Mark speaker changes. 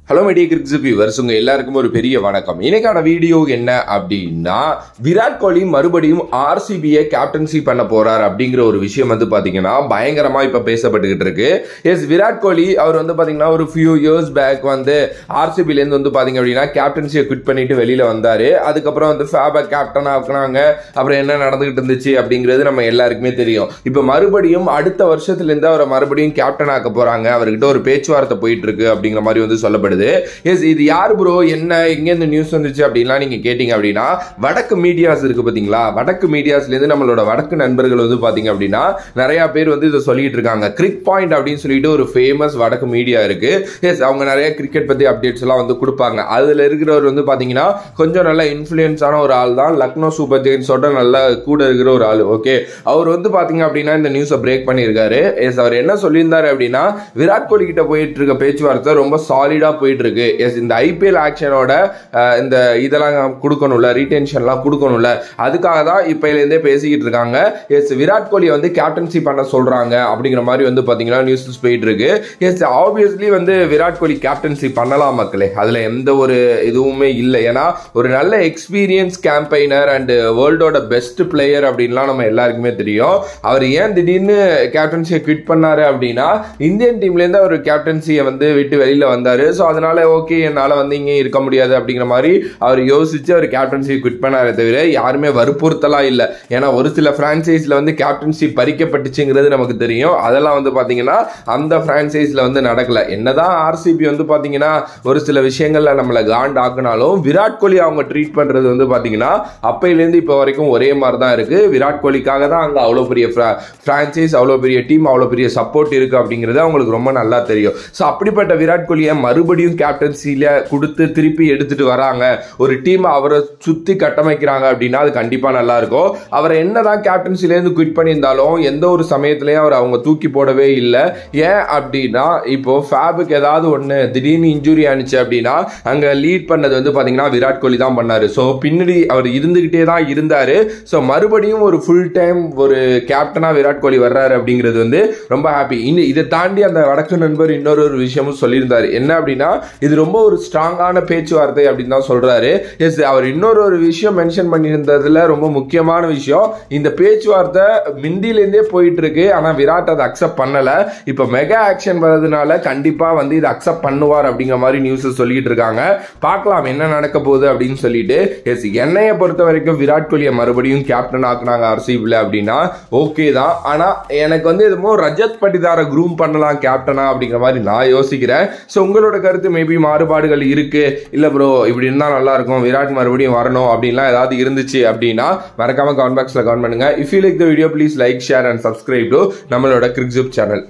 Speaker 1: Hello media cricket viewers, உங்க எல்லாருக்கும் ஒரு பெரிய வணக்கம். இன்னைக்கான வீடியோ என்ன அப்படின்னா, விராட் கோலி மறுபடியும் ஆர்சிபியை கேப்டன்சி பண்ண போறார் அப்படிங்கிற ஒரு விஷயம் பாத்தீங்கன்னா பயங்கரமா இப்ப பேசப்பட்டுக்கிட்டு இருக்கு. எஸ், விராட் கோலி அவர் பாத்தீங்கன்னா ஒரு ஃபியூ இயர்ஸ் பேக் ஆர்சிபில இருந்து பாத்தீங்க அப்படின்னா கேப்டன்சியை குவிட் பண்ணிட்டு வெளியில வந்தாரு. அதுக்கப்புறம் ஃபேபை கேப்டன் ஆக்குனாங்க. அப்புறம் என்ன நடந்துகிட்டு இருந்துச்சு அப்படிங்கிறது நம்ம எல்லாருக்குமே தெரியும். இப்ப மறுபடியும் அடுத்த வருஷத்துல இருந்து அவரை மறுபடியும் கேப்டன் ஆக்க போறாங்க. அவர்கிட்ட ஒரு பேச்சுவார்த்தை போயிட்டு இருக்கு அப்படிங்கிற மாதிரி சொல்லப்படுது. எஸ், இது யார் ப்ரோ, என்ன எங்க இந்த நியூஸ் வந்துச்சு அப்படின்லாம் நீங்க கேட்டீங்க அப்படின்னா, வடக்கு மீடியாஸ் இருக்கு பாத்தீங்களா, வடக்கு மீடியாஸ்ல இருந்து நம்மளோட வடக்கு நண்பர்கள் பாத்தீங்க அப்படின்னா நிறைய பேர் இதை சொல்லிட்டு இருக்காங்க. கிரிக் பாயிண்ட் அப்படின்னு சொல்லிட்டு ஒரு ஃபேமஸ் வடக்கு மீடியா இருக்கு. எஸ், அவங்க நிறைய கிரிக்கெட் பத்தி அப்டேட்ஸ் எல்லாம் கொடுப்பாங்க. அதுல இருக்கிறவர் பாத்தீங்கன்னா கொஞ்சம் நல்ல இன்ஃபுளுன்ஸான ஒரு ஆள் தான். லக்னோ சூப்பர் ஜெயின்ஸோட நல்ல கூட இருக்கிற ஒரு ஆள். ஓகே, அவர் பாத்தீங்க அப்படின்னா இந்த நியூஸை பிரேக் பண்ணியிருக்காரு. எஸ், அவர் என்ன சொல்லியிருந்தாரு அப்படின்னா, விராட் கோலி கிட்ட போயிட்டு இருக்க பேச்சுவார்த்தை ரொம்ப சாலிடா போயிட்டு இருக்கு. எஸ், இந்த ஐபிஎல் ஆக்ஷனோட இந்த இதெல்லாம் கொடுக்கணும்ல, ரீடென்ஷன்லாம் கொடுக்கணும்ல, அதுக்காக தான் இப்பல இருந்தே பேசிக்கிட்டு இருக்காங்க. எஸ், விராட் கோலி கேப்டன்சி பண்ண சொல்றாங்க அப்படிங்கிற மாதிரி பாத்தீங்கன்னா நியூஸ் போயிட்டு இருக்கு. S, obviously Virat Kohli captaincy பண்ணலாம் மக்களே, அதுல எந்த ஒரு இதுவுமே இல்லை. ஏன்னா ஒரு நல்ல எக்ஸ்பீரியன்ஸ் கேம்பெயினர் அண்ட் வேர்ல்டோட பெஸ்ட் பிளேயர் அப்படின்லாம் நம்ம எல்லாருக்குமே தெரியும். அவர் ஏன் திடீர்னு கேப்டன்சியை குவிட் பண்ணாரு அப்படின்னா, இந்தியன் டீம்ல இருந்து அவர் கேப்டன்சியை விட்டு வெளியில வந்தாரு. ஸோ அதனால ஓகே, என்னால இங்கே இருக்க முடியாது அப்படிங்கிற மாதிரி அவர் யோசிச்சு அவர் கேப்டன்சி குவிட் பண்ணாரே தவிர யாருமே வற்புறுத்தலாம் இல்லை. ஏன்னா ஒரு சில பிரான்சைஸ்ல கேப்டன்சி பறிக்கப்பட்டுச்சுங்கிறது நமக்கு தெரியும். அதெல்லாம் பாத்தீங்கன்னா அந்த பிரான்சைஸ்ல நடக்கல. என்னதான் ஆர்சிபி பாத்தீங்கன்னா ஒரு சில விஷயங்கள்ல நம்மள காண்ட் ஆக்குனாலும், விராட் கோலி அவங்க ட்ரீட் பண்றது பாத்தீங்கன்னா அப்பையிலேருந்து இப்போ வரைக்கும் ஒரே மாதிரி தான் இருக்கு. விராட் கோலிக்காக தான் அங்க அவ்வளவு பெரிய பிரான்சைஸ், அவ்வளவு பெரிய டீம், அவ்வளவு பெரிய சப்போர்ட் இருக்கு அப்படிங்கிறது அவங்களுக்கு ரொம்ப நல்லா தெரியும். ஸோ அப்படிப்பட்ட விராட் கோலியை மறுபடியும் கேப்டன்சில கொடுத்து திருப்பி எடுத்துட்டு வராங்க, ஒரு டீம் அவரை சுத்தி கட்டமைக்கிறாங்க அப்படின்னா அது கண்டிப்பா நல்லா இருக்கும். அவரை என்னதான் கேப்டன்சில இருந்து குவிட் பண்ணியிருந்தாலும் எந்த ஒரு சமயத்திலையும் அவர் அவங்க தூக்கி போடவே இல்லை. ஏன் அப்படின்னா, இப்போ ஃபேபுக்கு ஏதாவது ஒன்று திடீர்னு இன்ஜுரி ஆனிச்சு அப்படின்னா அங்க லீட் பண்ணது பாத்தீங்கன்னா விராட் கோலி தான் பண்ணாரு. ஸோ பின்னாடி அவர் இருந்துகிட்டே தான் இருந்தாரு. ஸோ மறுபடியும் ஒரு ஃபுல் டைம் ஒரு கேப்டனா விராட் கோலி வர்றாரு அப்படிங்கிறது ரொம்ப ஹாப்பி. இதை தாண்டி அந்த வடக்கு நண்பர் இன்னொரு விஷயமும் சொல்லியிருந்தாரு. என்ன அப்படின்னா, இது ரொம்ப ஒரு ஸ்ட்ராங்கான பேச்சுவார்த்தை அப்படின்னு தான் சொல்றாரு. எஸ், அவர் இன்னொரு விஷயம் மென்ஷன் பண்ணியிருந்ததுல ரொம்ப முக்கியமான விஷயம், இந்த பேச்சுவார்த்தை மிந்திலேருந்தே போயிட்டு இருக்கு. ஆனா விராட் அதை அக்செப்ட் பண்ணல. இப்ப மெகா ஆக்ஷன் வர்றதுனால கண்டிப்பா இதை அக்செப்ட் பண்ணுவார் அப்படிங்கிற மாதிரி நியூஸ் சொல்லிட்டு இருக்காங்க. பார்க்கலாம் என்ன நடக்க போகுது அப்படின்னு சொல்லிட்டு. எஸ், என்னைய பொறுத்த வரைக்கும் விராட் கோலியை மறுபடியும் கேப்டன் ஆக்குனாங்க ஆர்சிபில அப்படின்னா ஓகே தான். ஆனா எனக்கு எதுமோ ரஜத் பட்டிதார க்ரூம் பண்ணலாம் கேப்டனா அப்படிங்கிற மாதிரி நான் யோசிக்கிறேன். ஸோ உங்களோட கருத்து மேபி மாறுபாடுகள் இருக்கு, இல்ல ப்ரோ இப்படி இருந்தா நல்லா இருக்கும், விராட் மறுபடியும் வரணும் அப்படின்லாம் ஏதாவது இருந்துச்சு அப்படின்னா மறக்காம கமெண்ட் பாக்ஸ்ல கமெண்ட் பண்ணுங்க. If you like the video please like, share and subscribe to நம்மளோட கிரிக்கெட் சேனல்.